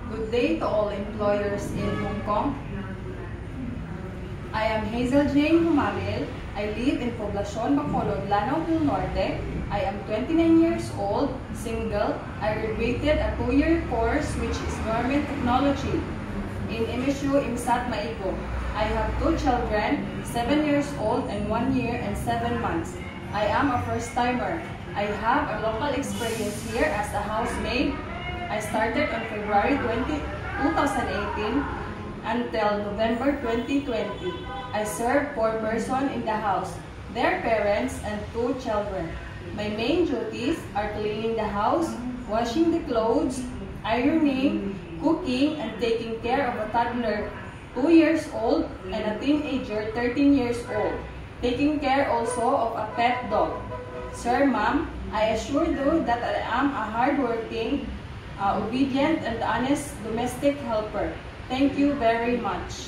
Good day to all employers in Hong Kong. I am Hazel Jane Humabil. I live in Poblacion, Bacolod, Lanao del Norte. I am 29 years old, single. I graduated a 2-year course which is Government Technology in MSU IMSAT Maigo. I have 2 children, 7 years old and 1 year and 7 months. I am a first-timer. I have a local experience here as a housemaid. I started on February 2018 until November 2020. I serve 4 persons in the house, their parents and 2 children. My main duties are cleaning the house, washing the clothes, ironing, cooking, and taking care of a toddler 2 years old and a teenager 13 years old. Taking care also of a pet dog. Sir, ma'am, I assure you that I am a hardworking, obedient, and honest domestic helper. Thank you very much.